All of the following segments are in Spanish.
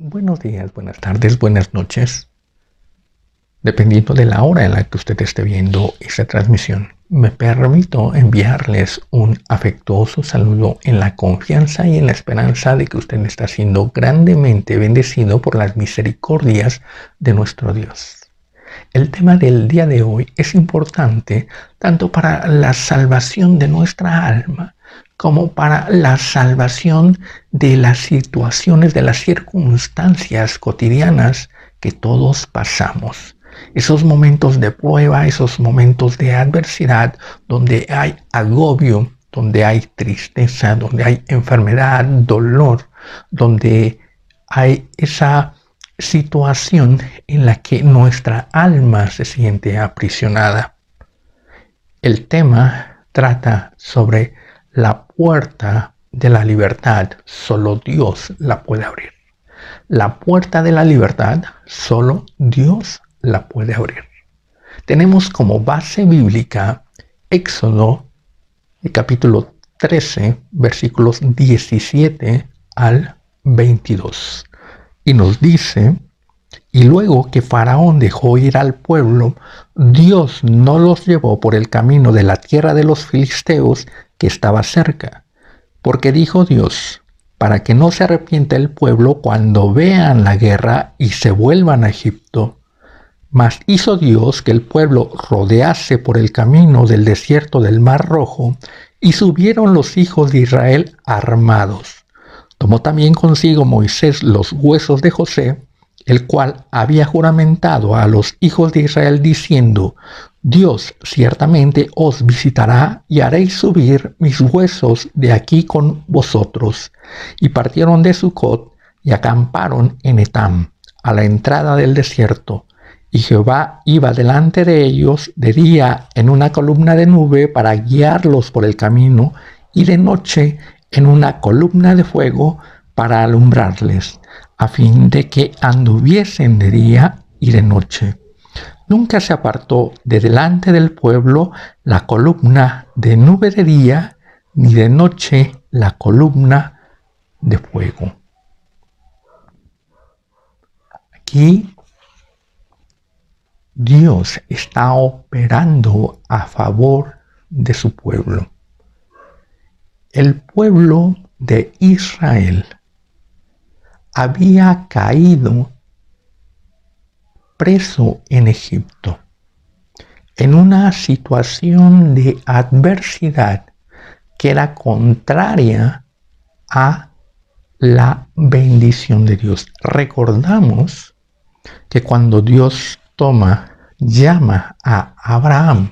Buenos días, buenas tardes, buenas noches, dependiendo de la hora en la que usted esté viendo esta transmisión. Me permito enviarles un afectuoso saludo en la confianza y en la esperanza de que usted está siendo grandemente bendecido por las misericordias de nuestro Dios. El tema del día de hoy es importante tanto para la salvación de nuestra alma como para la salvación de las situaciones, de las circunstancias cotidianas que todos pasamos. Esos momentos de prueba, esos momentos de adversidad, donde hay agobio, donde hay tristeza, donde hay enfermedad, dolor, donde hay esa situación en la que nuestra alma se siente aprisionada. El tema trata sobre la puerta de la libertad. Solo Dios la puede abrir. La puerta de la libertad, solo Dios la puede abrir. Tenemos como base bíblica Éxodo, capítulo 13, versículos 17 al 22. Y nos dice: y luego que Faraón dejó ir al pueblo, Dios no los llevó por el camino de la tierra de los filisteos que estaba cerca. Porque dijo Dios: para que no se arrepienta el pueblo cuando vean la guerra y se vuelvan a Egipto. Mas hizo Dios que el pueblo rodease por el camino del desierto del Mar Rojo, y subieron los hijos de Israel armados. Tomó también consigo Moisés los huesos de José, el cual había juramentado a los hijos de Israel diciendo: Dios ciertamente os visitará y haréis subir mis huesos de aquí con vosotros. Y partieron de Sucot y acamparon en Etam, a la entrada del desierto. Y Jehová iba delante de ellos de día en una columna de nube para guiarlos por el camino, y de noche en una columna de fuego para alumbrarles, a fin de que anduviesen de día y de noche. Nunca se apartó de delante del pueblo la columna de nube de día, ni de noche la columna de fuego. Aquí Dios está operando a favor de su pueblo. El pueblo de Israel había caído preso en Egipto, en una situación de adversidad que era contraria a la bendición de Dios. Recordamos que cuando Dios llama a Abraham,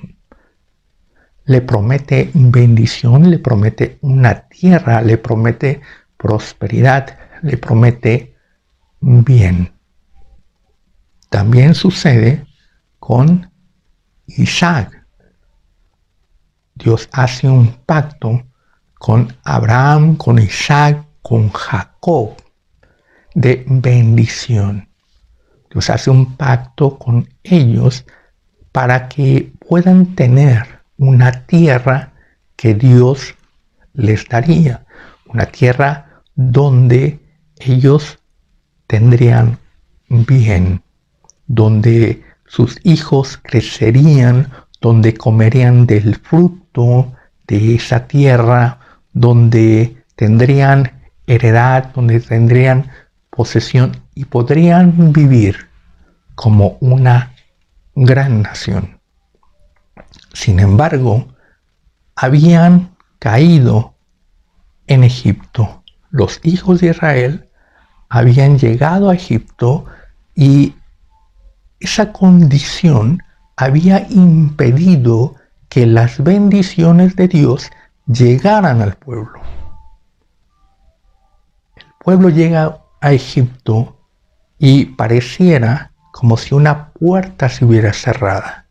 le promete bendición, le promete una tierra, le promete prosperidad, le promete bien. También sucede con Isaac. Dios hace un pacto con Abraham, con Isaac, con Jacob de bendición. Dios hace un pacto con ellos para que puedan tener una tierra que Dios les daría, una tierra donde ellos tendrían bien, donde sus hijos crecerían, donde comerían del fruto de esa tierra, donde tendrían heredad, donde tendrían posesión y podrían vivir como una gran nación. Sin embargo, habían caído en Egipto. Los hijos de Israel habían llegado a Egipto y esa condición había impedido que las bendiciones de Dios llegaran al pueblo. El pueblo llega a Egipto y pareciera como si una puerta se hubiera cerrada,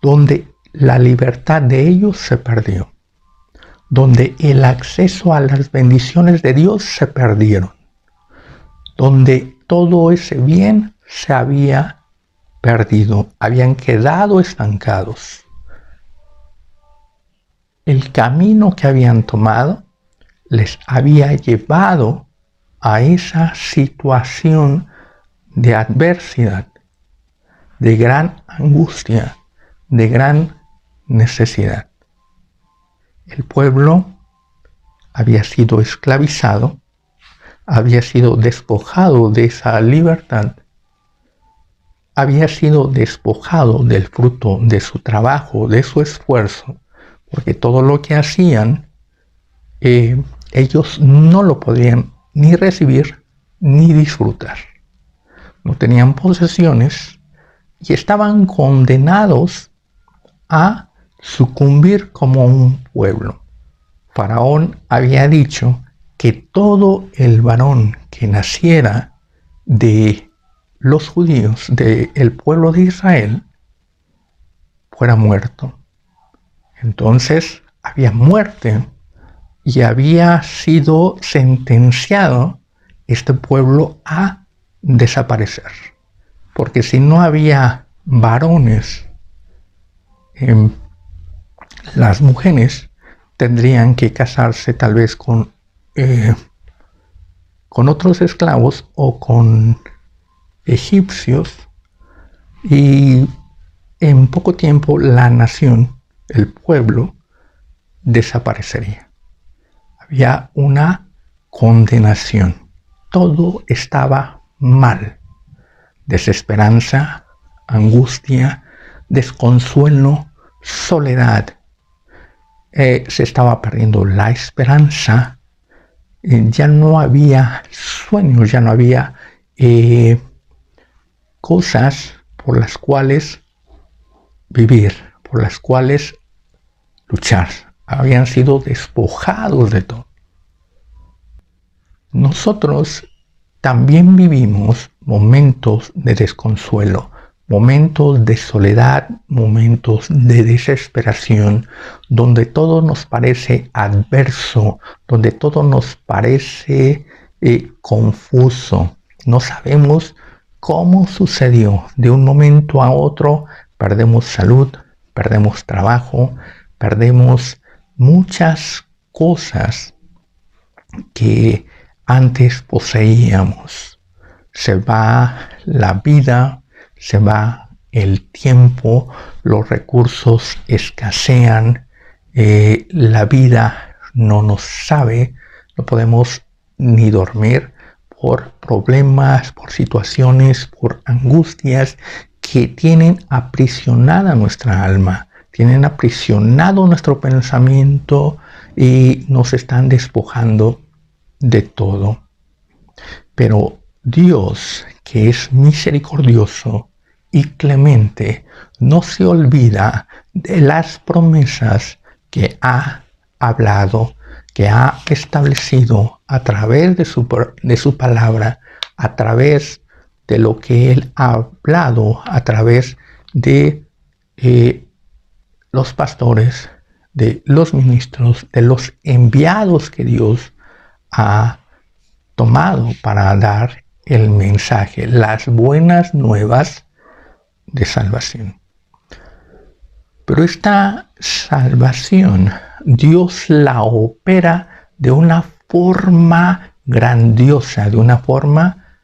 donde la libertad de ellos se perdió, donde el acceso a las bendiciones de Dios se perdieron, donde todo ese bien se había perdido, habían quedado estancados. El camino que habían tomado les había llevado a esa situación de adversidad, de gran angustia, de gran necesidad. El pueblo había sido esclavizado, había sido despojado de esa libertad, había sido despojado del fruto de su trabajo, de su esfuerzo, porque todo lo que hacían, ellos no lo podían ni recibir ni disfrutar. No tenían posesiones y estaban condenados a sucumbir como un pueblo. Faraón había dicho que todo el varón que naciera de los judíos, del pueblo de Israel, fuera muerto. Entonces había muerte y había sido sentenciado este pueblo a desaparecer. Porque si no había varones, las mujeres tendrían que casarse tal vez con otros esclavos o con egipcios, y en poco tiempo la nación, el pueblo, desaparecería. Había una condenación. Todo estaba mal. Desesperanza, angustia, desconsuelo, soledad. Se estaba perdiendo la esperanza. Ya no había sueños, ya no había cosas por las cuales vivir, por las cuales luchar. Habían sido despojados de todo. Nosotros también vivimos momentos de desconsuelo, momentos de soledad, momentos de desesperación, donde todo nos parece adverso, donde todo nos parece confuso. No sabemos cómo sucedió. De un momento a otro perdemos salud, perdemos trabajo, perdemos muchas cosas que antes poseíamos. Se va la vida, se va el tiempo, los recursos escasean, la vida no nos sabe, no podemos ni dormir por problemas, por situaciones, por angustias que tienen aprisionada nuestra alma, tienen aprisionado nuestro pensamiento y nos están despojando de todo. Pero Dios, que es misericordioso y clemente, no se olvida de las promesas que ha hablado, que ha establecido a través de su palabra, a través de lo que Él ha hablado, a través de los pastores, de los ministros, de los enviados que Dios ha tomado para dar el mensaje, las buenas nuevas de salvación. Pero esta salvación Dios la opera de una forma grandiosa, de una forma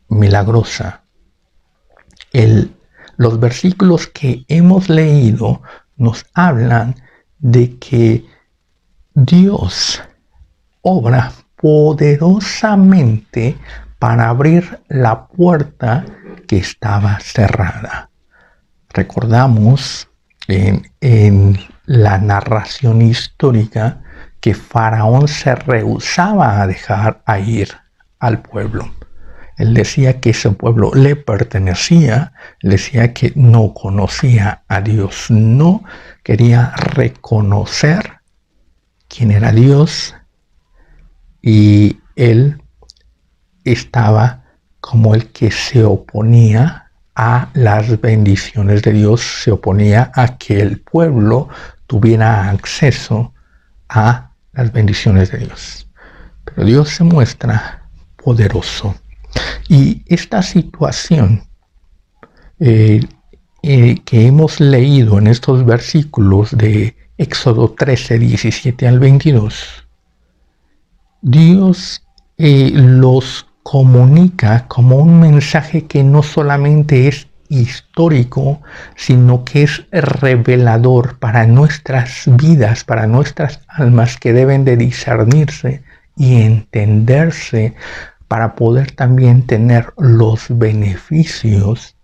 milagrosa. Los versículos que hemos leído nos hablan de que Dios obra poderosamente para abrir la puerta que estaba cerrada. Recordamos en la narración histórica que Faraón se rehusaba a dejar ir al pueblo. Él decía que ese pueblo le pertenecía, decía que no conocía a Dios, no quería reconocer quién era Dios, y él estaba como el que se oponía a las bendiciones de Dios, se oponía a que el pueblo tuviera acceso a las bendiciones de Dios. Pero Dios se muestra poderoso. Y esta situación que hemos leído en estos versículos de Éxodo 13, 17 al 22, Dios los comunica como un mensaje que no solamente es histórico, sino que es revelador para nuestras vidas, para nuestras almas, que deben de discernirse y entenderse para poder también tener los beneficios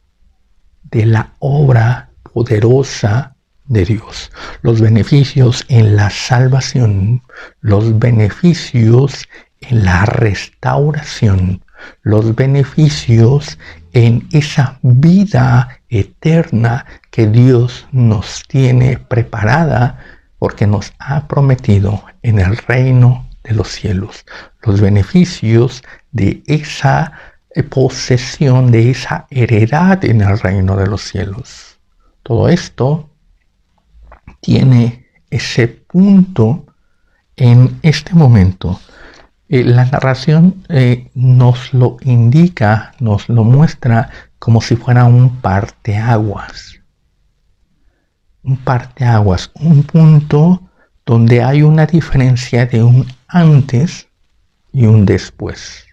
de la obra poderosa de Dios, los beneficios en la salvación, los beneficios en la restauración, los beneficios en esa vida eterna que Dios nos tiene preparada, porque nos ha prometido en el reino de los cielos, los beneficios de esa posesión, de esa heredad en el reino de los cielos. Todo esto tiene ese punto en este momento. La narración nos lo indica, nos lo muestra como si fuera un parteaguas. Un parteaguas, un punto donde hay una diferencia de un antes y un después.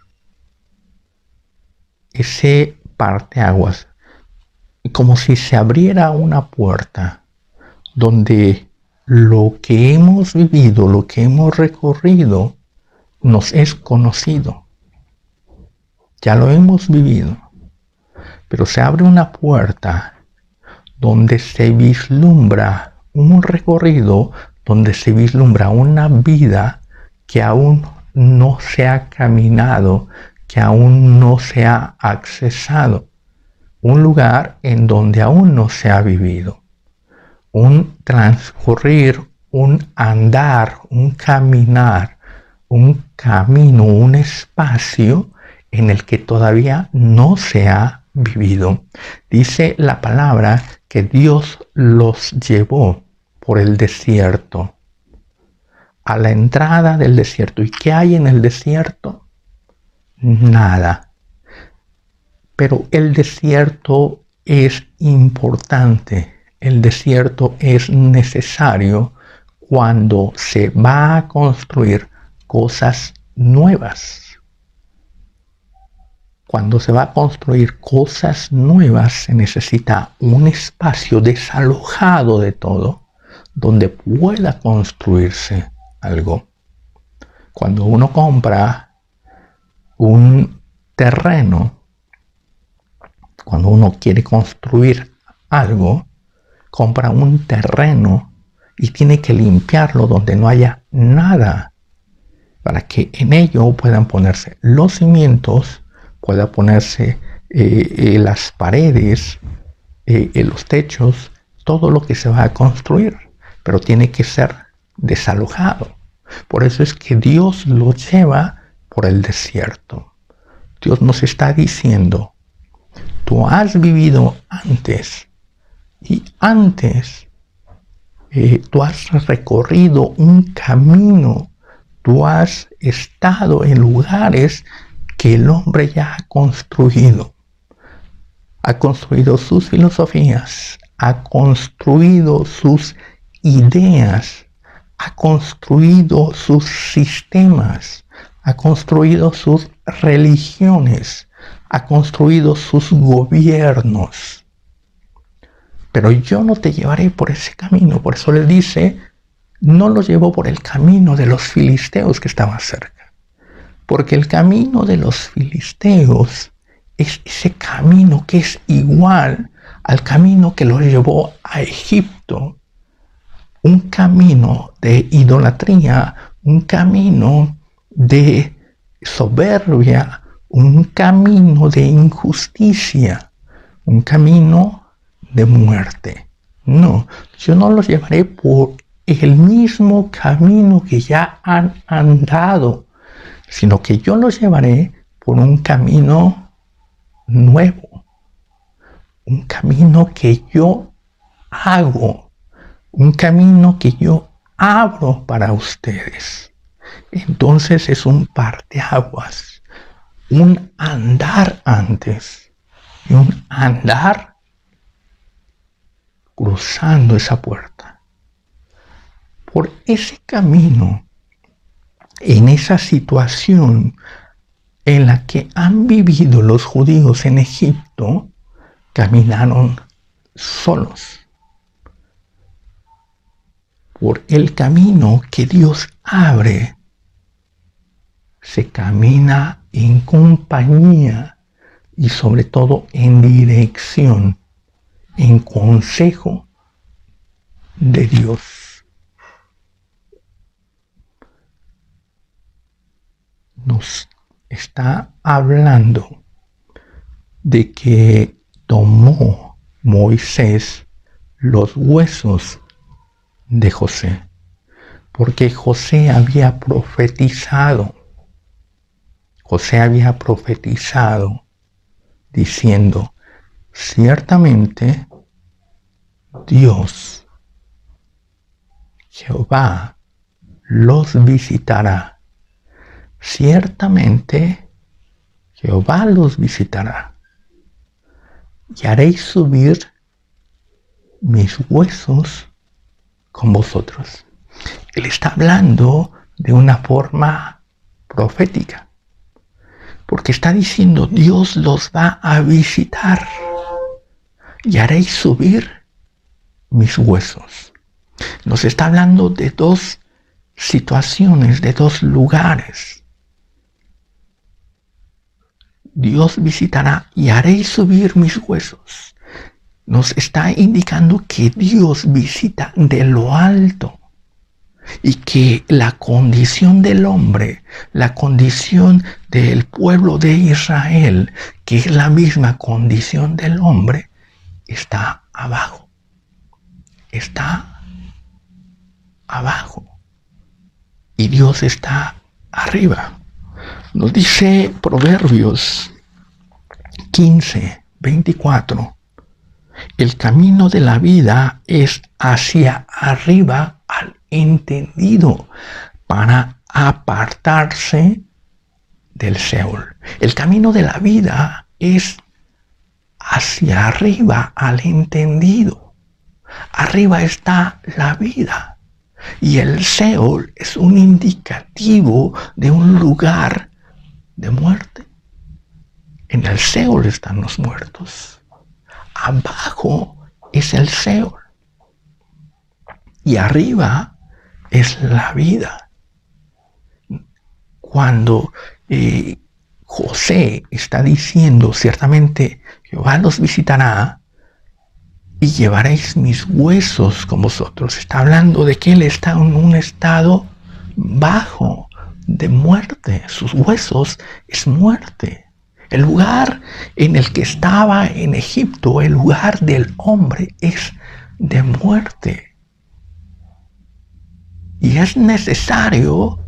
Ese parteaguas, como si se abriera una puerta donde lo que hemos vivido, lo que hemos recorrido, nos es conocido. Ya lo hemos vivido. Pero se abre una puerta donde se vislumbra un recorrido, donde se vislumbra una vida que aún no se ha caminado, que aún no se ha accesado. Un lugar en donde aún no se ha vivido. Un transcurrir, un andar, un caminar, un camino, un espacio en el que todavía no se ha vivido. Dice la palabra que Dios los llevó por el desierto, a la entrada del desierto. ¿Y qué hay en el desierto? Nada. Pero el desierto es importante, el desierto es necesario cuando se va a construir cosas nuevas. Cuando se va a construir cosas nuevas se necesita un espacio desalojado de todo donde pueda construirse algo. Cuando uno compra un terreno, cuando uno quiere construir algo, compra un terreno y tiene que limpiarlo donde no haya nada para que en ello puedan ponerse los cimientos, pueda ponerse las paredes, los techos, todo lo que se va a construir, pero tiene que ser desalojado. Por eso es que Dios lo lleva por el desierto. Dios nos está diciendo, tú has vivido antes y antes tú has recorrido un camino, tú has estado en lugares que el hombre ya ha construido sus filosofías, ha construido sus ideas, ha construido sus sistemas, ha construido sus religiones, ha construido sus gobiernos. Pero yo no te llevaré por ese camino. Por eso le dice, no lo llevó por el camino de los filisteos que estaba cerca. Porque el camino de los filisteos es ese camino que es igual al camino que los llevó a Egipto. Un camino de idolatría, un camino de soberbia, un camino de injusticia, un camino de muerte. No, yo no los llevaré por el mismo camino que ya han andado, sino que yo los llevaré por un camino nuevo, un camino que yo hago, un camino que yo abro para ustedes. Entonces es un parteaguas, un andar antes y un andar cruzando esa puerta. Por ese camino, en esa situación, en la que han vivido los judíos en Egipto, caminaron solos por el camino que Dios abre. Se camina en compañía y sobre todo en dirección, en consejo de Dios. Nos está hablando de que tomó Moisés los huesos de José, porque José había profetizado diciendo, ciertamente Dios, Jehová, los visitará. Ciertamente Jehová los visitará. Y haréis subir mis huesos con vosotros. Él está hablando de una forma profética, porque está diciendo, Dios los va a visitar y haréis subir mis huesos. Nos está hablando de dos situaciones, de dos lugares. Dios visitará y haréis subir mis huesos. Nos está indicando que Dios visita de lo alto y que la condición del hombre, la condición del pueblo de Israel, que es la misma condición del hombre, está abajo. Está abajo. Y Dios está arriba. Nos dice Proverbios 15:24. El camino de la vida es hacia arriba al entendido para apartarse del Seol. El camino de la vida es hacia arriba al entendido. Arriba está la vida y el Seol es un indicativo de un lugar de muerte. En el Seol están los muertos. Abajo es el Seol y arriba es la vida. Cuando José está diciendo, ciertamente Jehová los visitará y llevaréis mis huesos con vosotros, está hablando de que él está en un estado bajo de muerte. Sus huesos es muerte. El lugar en el que estaba en Egipto, el lugar del hombre, es de muerte. Y es necesario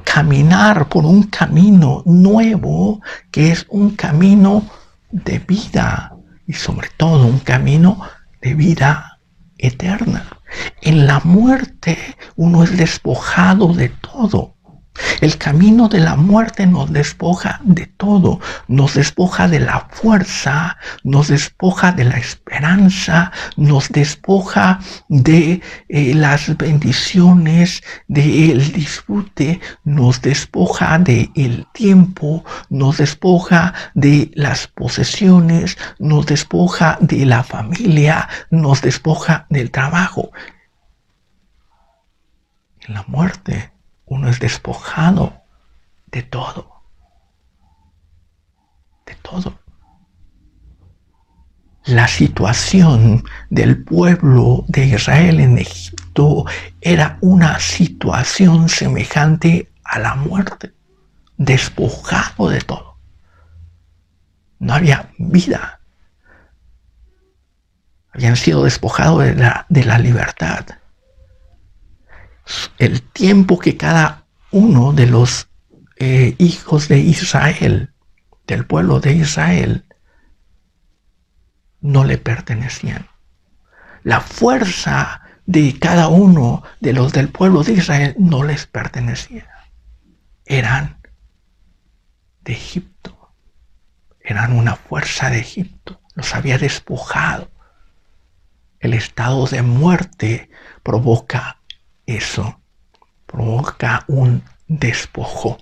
caminar por un camino nuevo, que es un camino de vida y sobre todo un camino de vida eterna. En la muerte uno es despojado de todo. El camino de la muerte nos despoja de todo, nos despoja de la fuerza, nos despoja de la esperanza, nos despoja de las bendiciones, del disfrute, nos despoja del tiempo, nos despoja de las posesiones, nos despoja de la familia, nos despoja del trabajo. En la muerte uno es despojado de todo. De todo. La situación del pueblo de Israel en Egipto era una situación semejante a la muerte. Despojado de todo. No había vida. Habían sido despojados de la libertad. El tiempo que cada uno de los hijos de Israel, del pueblo de Israel, no le pertenecían. La fuerza de cada uno de los del pueblo de Israel no les pertenecía. Eran de Egipto. Eran una fuerza de Egipto. Los había despojado. El estado de muerte provoca eso, provoca un despojo.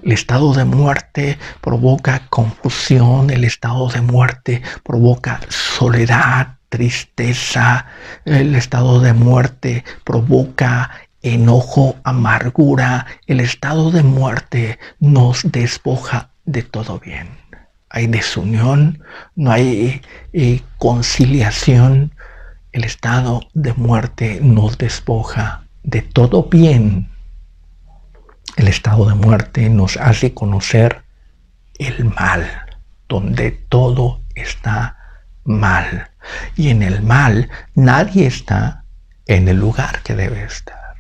El estado de muerte provoca confusión, el estado de muerte provoca soledad, tristeza, el estado de muerte provoca enojo, amargura, el estado de muerte nos despoja de todo bien. Hay desunión, no hay conciliación. El estado de muerte nos despoja de todo bien. El estado de muerte nos hace conocer el mal, donde todo está mal. Y en el mal nadie está en el lugar que debe estar,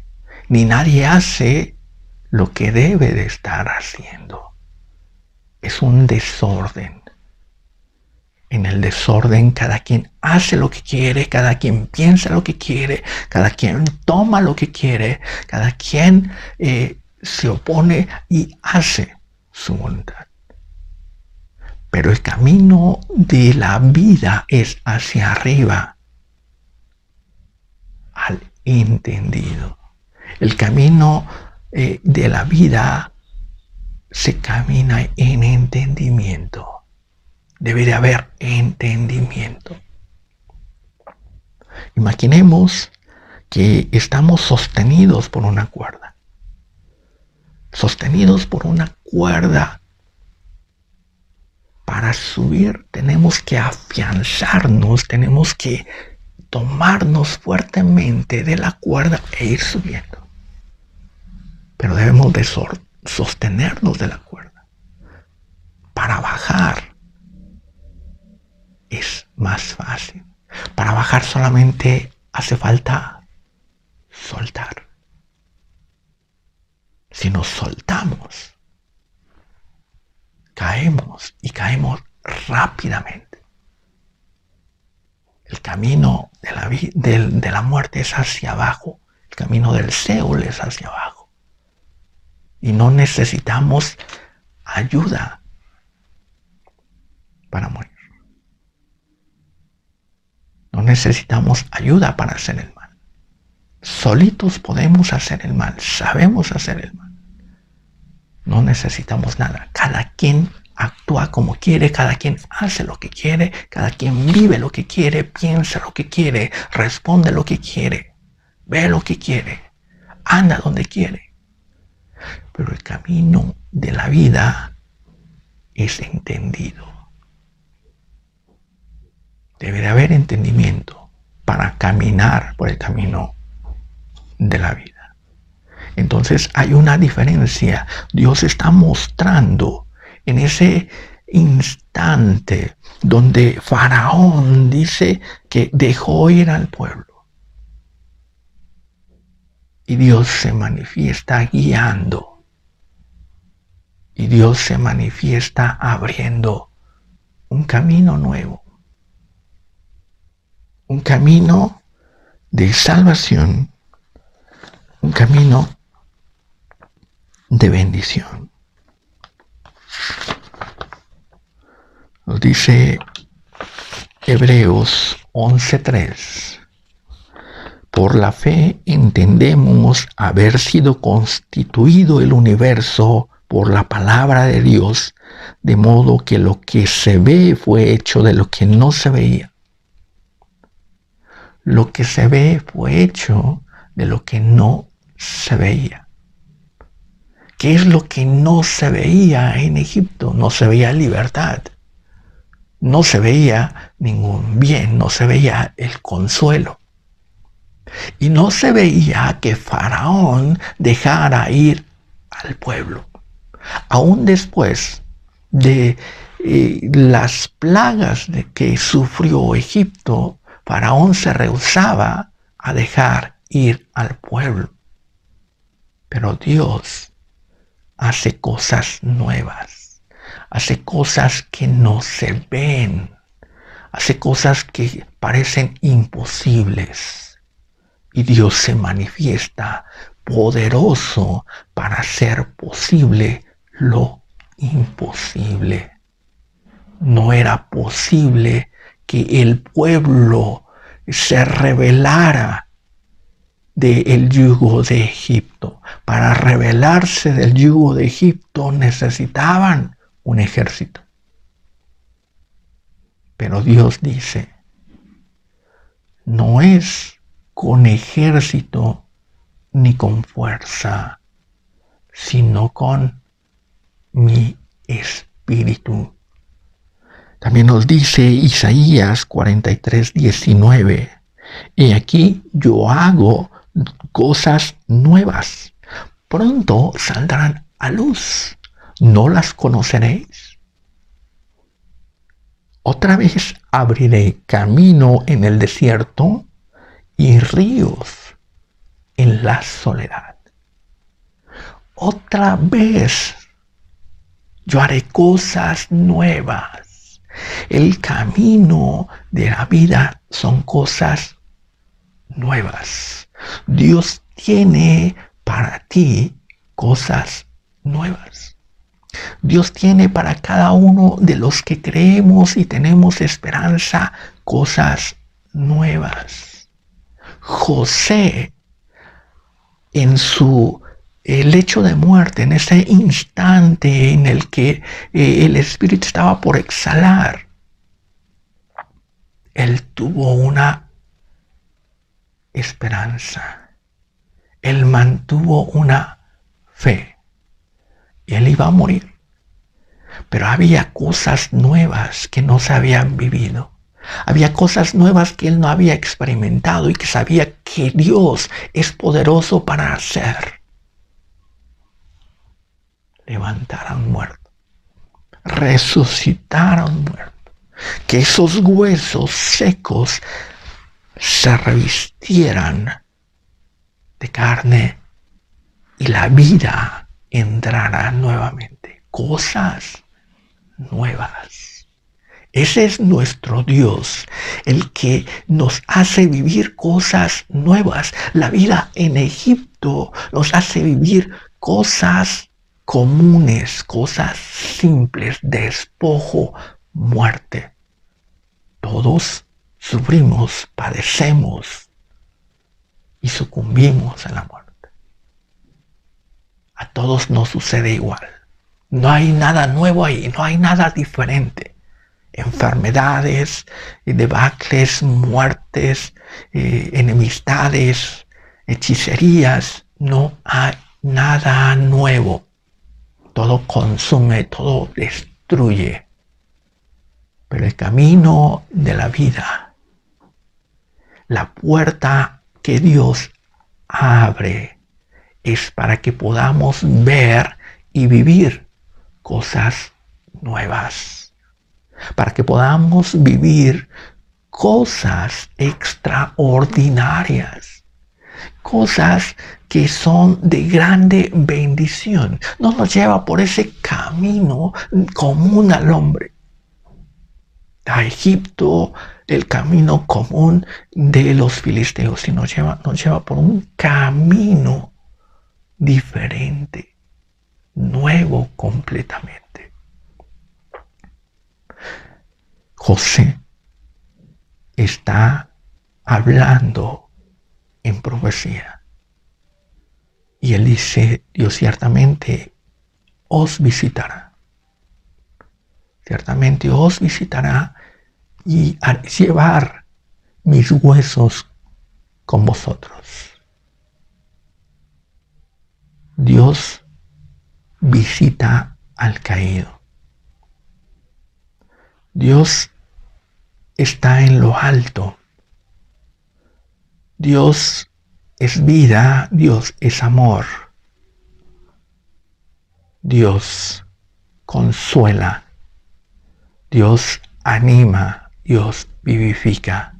ni nadie hace lo que debe de estar haciendo. Es un desorden. En el desorden cada quien hace lo que quiere, cada quien piensa lo que quiere, cada quien toma lo que quiere, cada quien se opone y hace su voluntad. Pero el camino de la vida es hacia arriba, al entendido. El camino de la vida se camina en entendimiento. Debe de haber entendimiento. Imaginemos que estamos sostenidos por una cuerda. Sostenidos por una cuerda. Para subir tenemos que afianzarnos, tenemos que tomarnos fuertemente de la cuerda e ir subiendo. Pero debemos de sostenernos de la cuerda. Para bajar es más fácil. Para bajar solamente hace falta soltar. Si nos soltamos, caemos y caemos rápidamente. El camino de la muerte es hacia abajo. El camino del Seol es hacia abajo. Y no necesitamos ayuda para morir. No necesitamos ayuda para hacer el mal. Solitos podemos hacer el mal. Sabemos hacer el mal. No necesitamos nada. Cada quien actúa como quiere, cada quien hace lo que quiere, cada quien vive lo que quiere, piensa lo que quiere, responde lo que quiere, ve lo que quiere, anda donde quiere. Pero el camino de la vida es entendido. Debe de haber entendimiento para caminar por el camino de la vida. Entonces hay una diferencia. Dios está mostrando en ese instante donde Faraón dice que dejó ir al pueblo. Y Dios se manifiesta guiando. Y Dios se manifiesta abriendo un camino nuevo. Un camino de salvación. Un camino de bendición. Nos dice Hebreos 11:3. Por la fe entendemos haber sido constituido el universo por la palabra de Dios, de modo que lo que se ve fue hecho de lo que no se veía. Lo que se ve fue hecho de lo que no se veía. ¿Qué es lo que no se veía en Egipto? No se veía libertad. No se veía ningún bien, no se veía el consuelo. Y no se veía que Faraón dejara ir al pueblo. Aún después de las plagas de que sufrió Egipto, Faraón se rehusaba a dejar ir al pueblo. Pero Dios hace cosas nuevas, hace cosas que no se ven, hace cosas que parecen imposibles. Y Dios se manifiesta poderoso para hacer posible lo imposible. No era posible que el pueblo se rebelara del yugo de Egipto. Para rebelarse del yugo de Egipto necesitaban un ejército. Pero Dios dice, no es con ejército ni con fuerza, sino con mi espíritu. También nos dice Isaías 43:19, y aquí yo hago cosas nuevas. Pronto saldrán a luz. ¿No las conoceréis? Otra vez abriré camino en el desierto y ríos en la soledad. Otra vez yo haré cosas nuevas. El camino de la vida son cosas nuevas. Dios tiene para ti cosas nuevas. Dios tiene para cada uno de los que creemos y tenemos esperanza cosas nuevas. José, en su lecho de muerte, en ese instante en el que el espíritu estaba por exhalar, él tuvo una esperanza. Él mantuvo una fe. Y él iba a morir. Pero había cosas nuevas que no se habían vivido. Había cosas nuevas que él no había experimentado y que sabía que Dios es poderoso para hacer. Levantar a un muerto. Resucitar a un muerto. Que esos huesos secos se revistieran de carne y la vida entrará nuevamente. Cosas nuevas. Ese es nuestro Dios, el que nos hace vivir cosas nuevas. La vida en Egipto nos hace vivir cosas comunes, cosas simples, despojo, muerte. Todos sufrimos, padecemos y sucumbimos a la muerte. A todos nos sucede igual. No hay nada nuevo ahí, no hay nada diferente. Enfermedades, debacles, muertes, enemistades, hechicerías, no hay nada nuevo. Todo consume, todo destruye. Pero el camino de la vida, la puerta que Dios abre, es para que podamos ver y vivir cosas nuevas, para que podamos vivir cosas extraordinarias, cosas que son de grande bendición. No nos lleva por ese camino común al hombre. A Egipto, el camino común de los filisteos, y nos lleva por un camino diferente, nuevo completamente. José está hablando en profecía. Y él dice, Dios ciertamente os visitará. Ciertamente os visitará y haré llevar mis huesos con vosotros. Dios visita al caído. Dios está en lo alto. Dios es vida, Dios es amor. Dios consuela. Dios anima, Dios vivifica.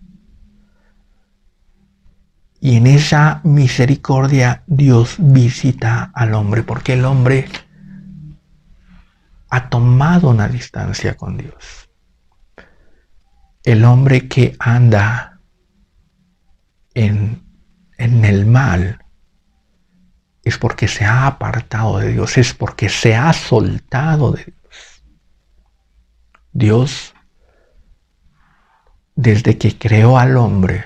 Y en esa misericordia Dios visita al hombre, porque el hombre ha tomado una distancia con Dios. El hombre que anda en el mal es porque se ha apartado de Dios, es porque se ha soltado de Dios. Dios, desde que creó al hombre,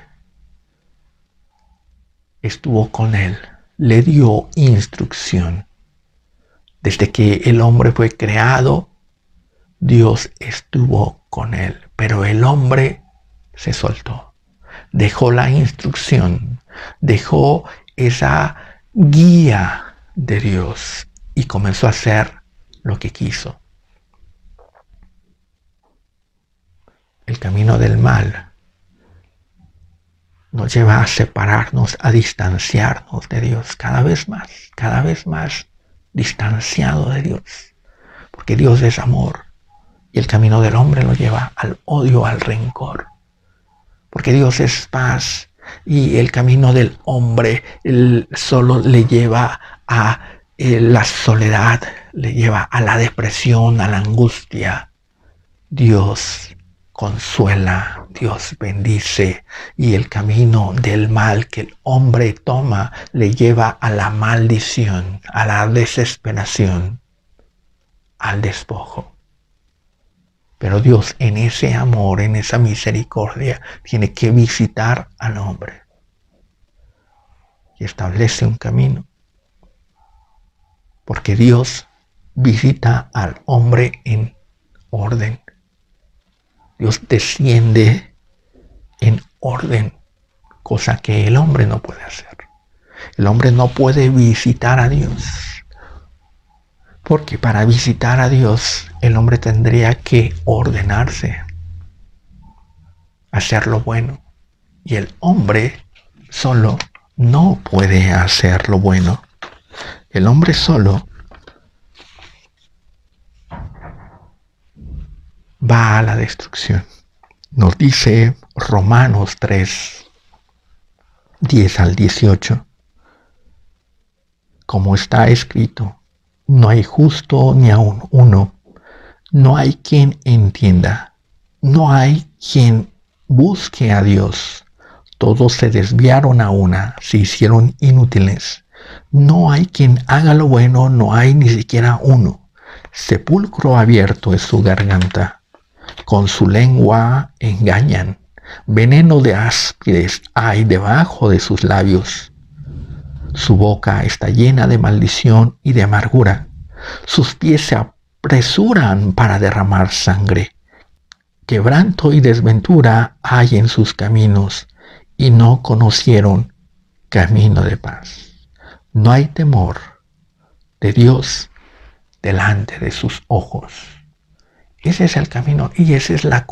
estuvo con él, le dio instrucción. Desde que el hombre fue creado, Dios estuvo con él, pero el hombre se soltó, dejó la instrucción, dejó esa guía de Dios y comenzó a hacer lo que quiso. El camino del mal nos lleva a separarnos, a distanciarnos de Dios cada vez más distanciado de Dios, porque Dios es amor y el camino del hombre lo lleva al odio, al rencor, porque Dios es paz y el camino del hombre solo le lleva a la soledad, le lleva a la depresión, a la angustia. Dios consuela, Dios bendice, y el camino del mal que el hombre toma le lleva a la maldición, a la desesperación, al despojo. Pero Dios, en ese amor, en esa misericordia, tiene que visitar al hombre y establece un camino, porque Dios visita al hombre en orden. Dios desciende en orden, cosa que el hombre no puede hacer. El hombre no puede visitar a Dios, porque para visitar a Dios el hombre tendría que ordenarse, hacer lo bueno, y el hombre solo no puede hacer lo bueno. El hombre solo va a la destrucción. Nos dice Romanos 3, 10 al 18, como está escrito: no hay justo ni aun uno, no hay quien entienda, no hay quien busque a Dios. Todos se desviaron a una, se hicieron inútiles. No hay quien haga lo bueno, no hay ni siquiera uno. Sepulcro abierto es su garganta. Con su lengua engañan. Veneno de áspides hay debajo de sus labios. Su boca está llena de maldición y de amargura. Sus pies se apresuran para derramar sangre. Quebranto y desventura hay en sus caminos, y no conocieron camino de paz. No hay temor de Dios delante de sus ojos. Ese es el camino y esa es la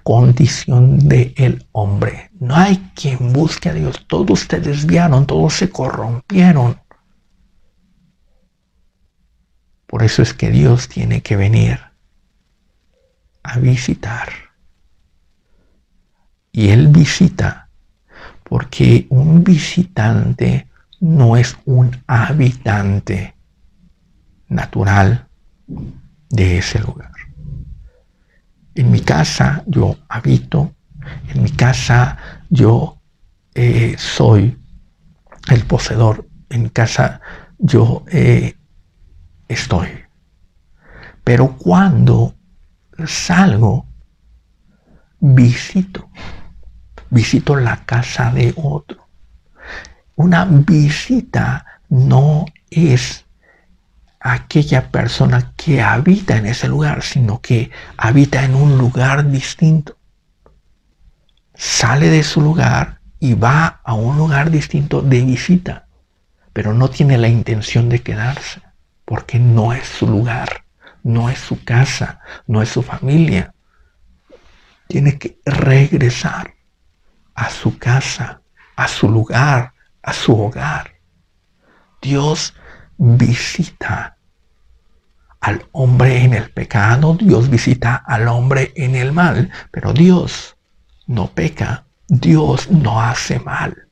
condición del hombre. No hay quien busque a Dios. Todos se desviaron, todos se corrompieron. Por eso es que Dios tiene que venir a visitar. Y Él visita porque un visitante no es un habitante natural de ese lugar. En mi casa yo habito, en mi casa yo soy el poseedor, en mi casa yo estoy. Pero cuando salgo, visito la casa de otro. Una visita no es aquella persona que habita en ese lugar, sino que habita en un lugar distinto. Sale de su lugar y va a un lugar distinto de visita, pero no tiene la intención de quedarse, porque no es su lugar, no es su casa, no es su familia. Tiene que regresar a su casa, a su lugar, a su hogar. Dios visita al hombre en el pecado, Dios visita al hombre en el mal, pero Dios no peca, Dios no hace mal.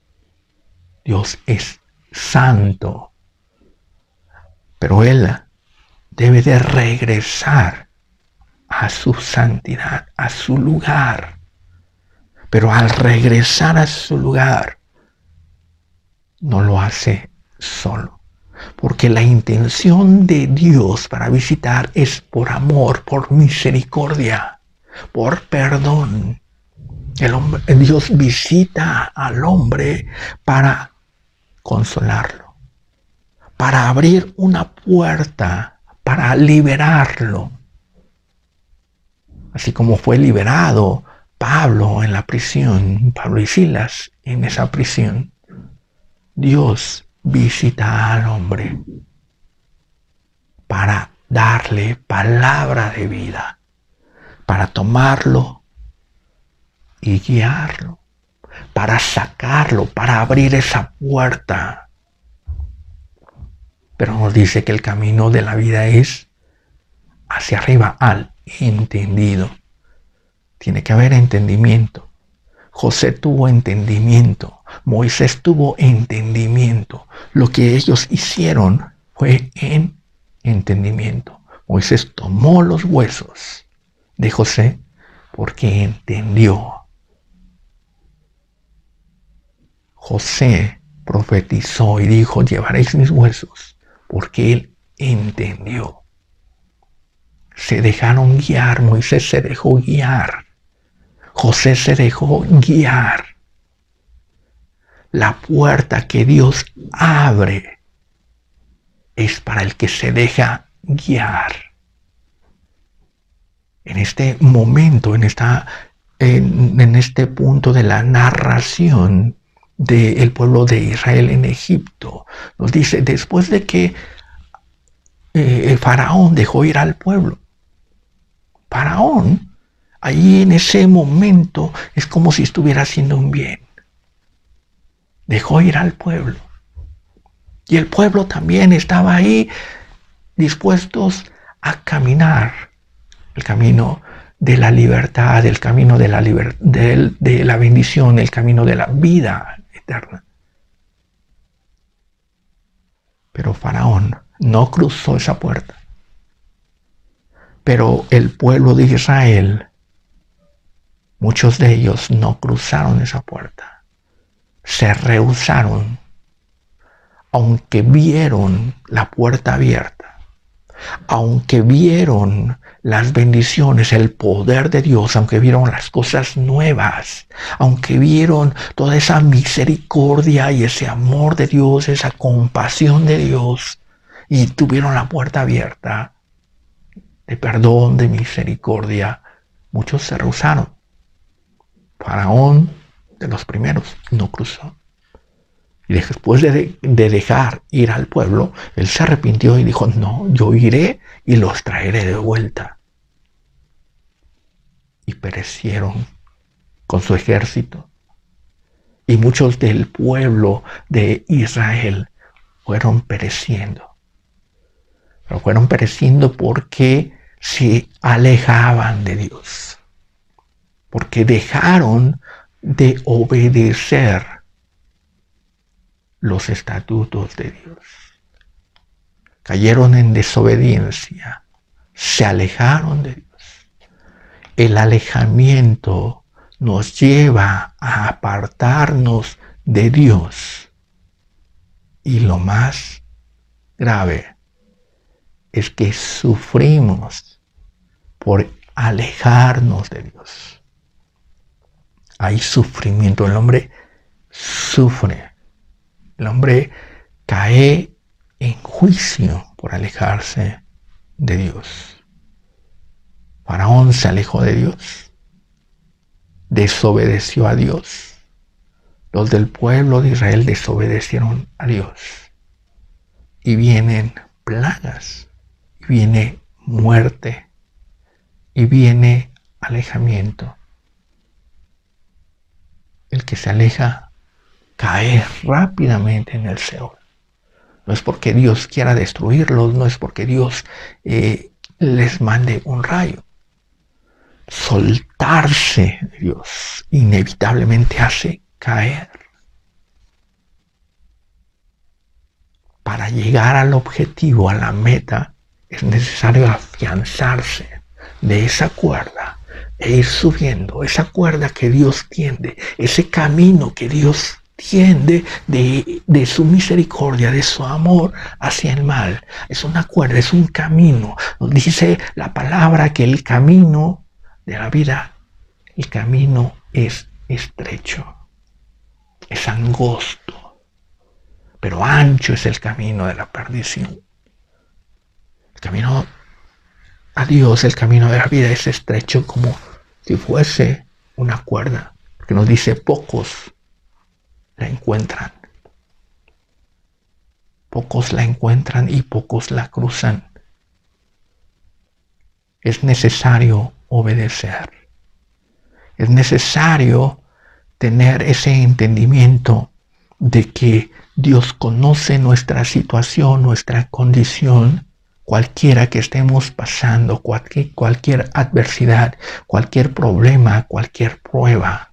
Dios es santo, pero Él debe de regresar a su santidad, a su lugar. Pero al regresar a su lugar, no lo hace solo. Porque la intención de Dios para visitar es por amor, por misericordia, por perdón. Dios visita al hombre para consolarlo, para abrir una puerta, para liberarlo. Así como fue liberado Pablo en la prisión, Pablo y Silas en esa prisión, Dios visita al hombre para darle palabra de vida, para tomarlo y guiarlo, para sacarlo, para abrir esa puerta. Pero nos dice que el camino de la vida es hacia arriba, al entendido. Tiene que haber entendimiento. José tuvo entendimiento. Moisés tuvo entendimiento. Lo que ellos hicieron fue en entendimiento. Moisés tomó los huesos de José porque entendió. José profetizó y dijo, llevaréis mis huesos, porque él entendió. Se dejaron guiar, Moisés se dejó guiar, José se dejó guiar. La puerta que Dios abre es para el que se deja guiar. En este momento, en este punto de la narración del pueblo de Israel en Egipto, nos dice, después de que el faraón dejó ir al pueblo, Faraón, ahí en ese momento es como si estuviera haciendo un bien. Dejó ir al pueblo. Y el pueblo también estaba ahí dispuestos a caminar el camino de la libertad, el camino de la bendición, el camino de la vida eterna. Pero Faraón no cruzó esa puerta. Pero el pueblo de Israel, muchos de ellos no cruzaron esa puerta. Se rehusaron, aunque vieron la puerta abierta, aunque vieron las bendiciones, el poder de Dios, aunque vieron las cosas nuevas, aunque vieron toda esa misericordia y ese amor de Dios, esa compasión de Dios, y tuvieron la puerta abierta, de perdón, de misericordia, muchos se rehusaron. Faraón, de los primeros, no cruzó. Y después de dejar ir al pueblo, él se arrepintió y dijo, no, yo iré y los traeré de vuelta. Y perecieron con su ejército. Y muchos del pueblo de Israel fueron pereciendo. Pero fueron pereciendo porque se alejaban de Dios, porque dejaron de obedecer los estatutos de Dios. Cayeron en desobediencia, se alejaron de Dios. El alejamiento nos lleva a apartarnos de Dios. Y lo más grave es que sufrimos por alejarnos de Dios. Hay sufrimiento, el hombre sufre, el hombre cae en juicio por alejarse de Dios. Faraón se alejó de Dios, desobedeció a Dios. Los del pueblo de Israel desobedecieron a Dios. Y vienen plagas. Viene muerte y viene alejamiento. El que se aleja cae rápidamente en el Seol. No es porque Dios quiera destruirlos, no es porque Dios les mande un rayo. Soltarse de Dios inevitablemente hace caer. Para llegar al objetivo, a la meta, es necesario afianzarse de esa cuerda e ir subiendo esa cuerda que Dios tiende, ese camino que Dios tiende de su misericordia, de su amor hacia el mal. Es una cuerda, es un camino. Nos dice la palabra que el camino de la vida, el camino es estrecho, es angosto, pero ancho es el camino de la perdición. El camino a Dios, el camino de la vida es estrecho como si fuese una cuerda, porque nos dice pocos la encuentran. Pocos la encuentran y pocos la cruzan. Es necesario obedecer. Es necesario tener ese entendimiento de que Dios conoce nuestra situación, nuestra condición, cualquiera que estemos pasando, cualquier adversidad, cualquier problema, cualquier prueba.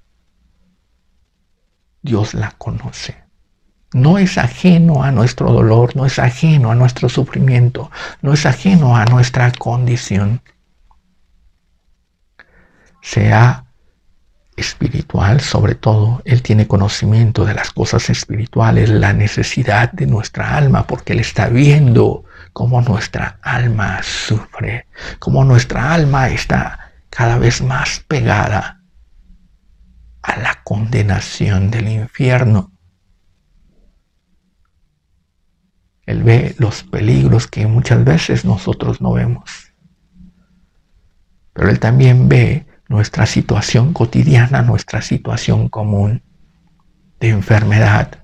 Dios la conoce. No es ajeno a nuestro dolor, no es ajeno a nuestro sufrimiento, no es ajeno a nuestra condición. Sea espiritual, sobre todo, Él tiene conocimiento de las cosas espirituales, la necesidad de nuestra alma, porque Él está viendo cómo nuestra alma sufre, cómo nuestra alma está cada vez más pegada a la condenación del infierno. Él ve los peligros que muchas veces nosotros no vemos. Pero Él también ve nuestra situación cotidiana, nuestra situación común de enfermedad,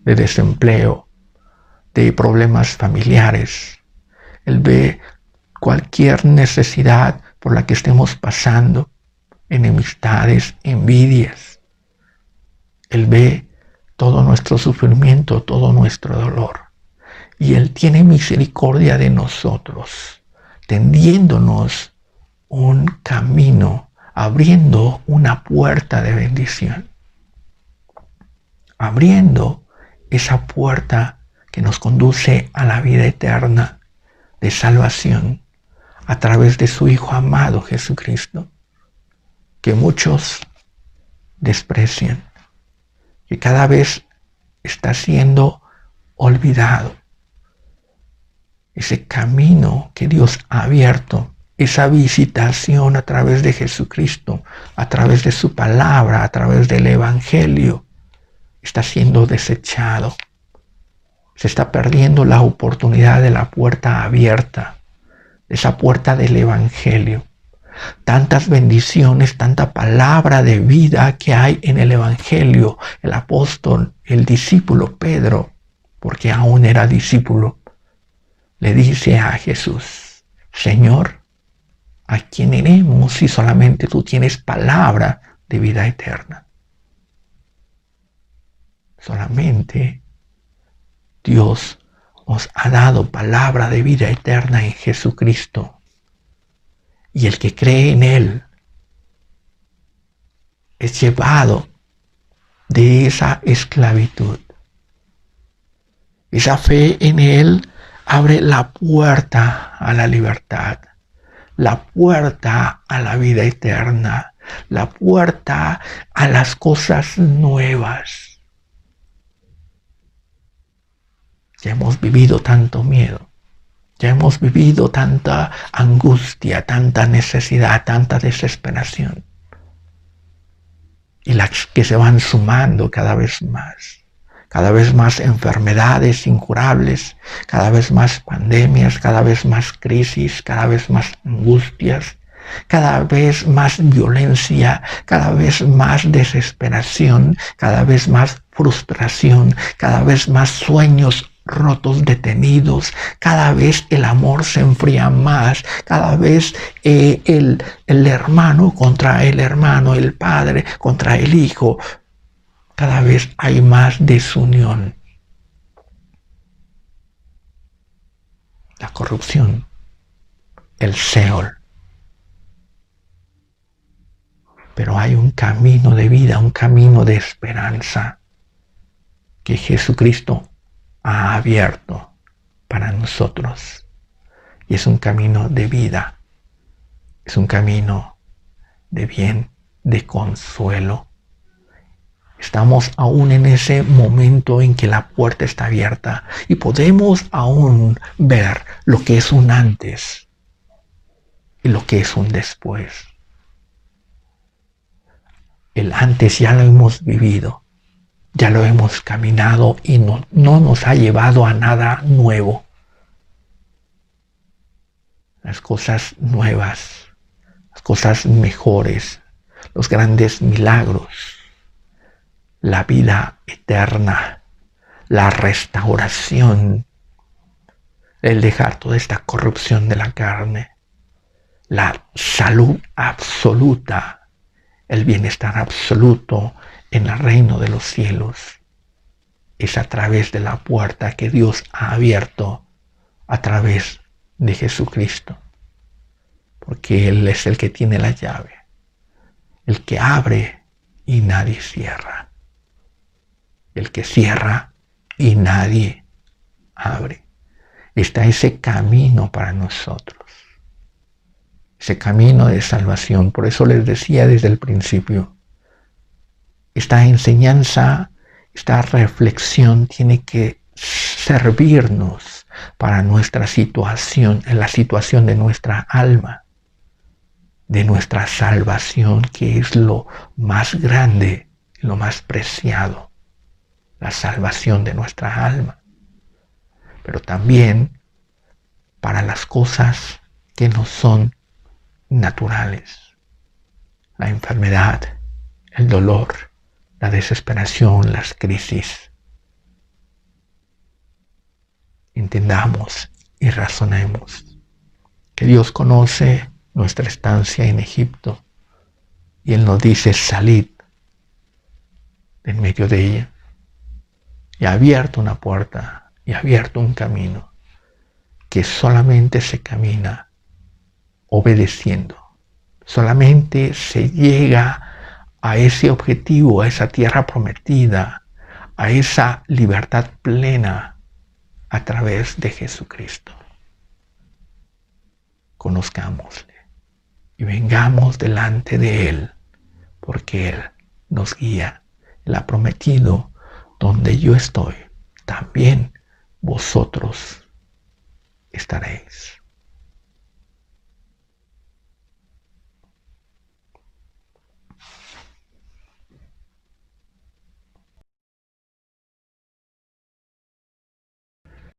de desempleo, de problemas familiares. Él ve cualquier necesidad por la que estemos pasando, enemistades, envidias. Él ve todo nuestro sufrimiento, todo nuestro dolor. Y Él tiene misericordia de nosotros, tendiéndonos un camino, abriendo una puerta de bendición. Abriendo esa puerta que nos conduce a la vida eterna de salvación a través de su Hijo amado Jesucristo, que muchos desprecian, que cada vez está siendo olvidado. Ese camino que Dios ha abierto, esa visitación a través de Jesucristo, a través de su palabra, a través del Evangelio, está siendo desechado. Se está perdiendo la oportunidad de la puerta abierta, de esa puerta del Evangelio. Tantas bendiciones, tanta palabra de vida que hay en el Evangelio. El apóstol, el discípulo Pedro, porque aún era discípulo, le dice a Jesús: Señor, ¿a quién iremos si solamente tú tienes palabra de vida eterna? Solamente Dios nos ha dado palabra de vida eterna en Jesucristo. Y el que cree en Él es llevado de esa esclavitud. Esa fe en Él abre la puerta a la libertad, la puerta a la vida eterna, la puerta a las cosas nuevas. Ya hemos vivido tanto miedo, ya hemos vivido tanta angustia, tanta necesidad, tanta desesperación. Y las que se van sumando cada vez más enfermedades incurables, cada vez más pandemias, cada vez más crisis, cada vez más angustias, cada vez más violencia, cada vez más desesperación, cada vez más frustración, cada vez más sueños rotos, detenidos, cada vez el amor se enfría más, cada vez el hermano contra el hermano, el padre contra el hijo, cada vez hay más desunión. La corrupción, el Seol. Pero hay un camino de vida, un camino de esperanza que Jesucristo ha abierto para nosotros. Y es un camino de vida, es un camino de bien, de consuelo. Estamos aún en ese momento en que la puerta está abierta y podemos aún ver lo que es un antes y lo que es un después. El antes ya lo hemos vivido, ya lo hemos caminado y no nos ha llevado a nada nuevo. Las cosas nuevas, las cosas mejores, los grandes milagros, la vida eterna, la restauración, el dejar toda esta corrupción de la carne, la salud absoluta, el bienestar absoluto en el reino de los cielos. Es a través de la puerta que Dios ha abierto a través de Jesucristo, porque Él es el que tiene la llave, el que abre y nadie cierra, el que cierra y nadie abre. Está ese camino para nosotros, ese camino de salvación. Por eso les decía desde el principio, esta enseñanza, esta reflexión tiene que servirnos para nuestra situación, en la situación de nuestra alma, de nuestra salvación, que es lo más grande, lo más preciado, la salvación de nuestra alma. Pero también para las cosas que no son naturales, la enfermedad, el dolor, la desesperación, las crisis. Entendamos y razonemos que Dios conoce nuestra estancia en Egipto y Él nos dice: salid en medio de ella. Y ha abierto una puerta y ha abierto un camino que solamente se camina obedeciendo. Solamente se llega a ese objetivo, a esa tierra prometida, a esa libertad plena a través de Jesucristo. Conozcámosle y vengamos delante de Él, porque Él nos guía. Él ha prometido: donde yo estoy, también vosotros estaréis.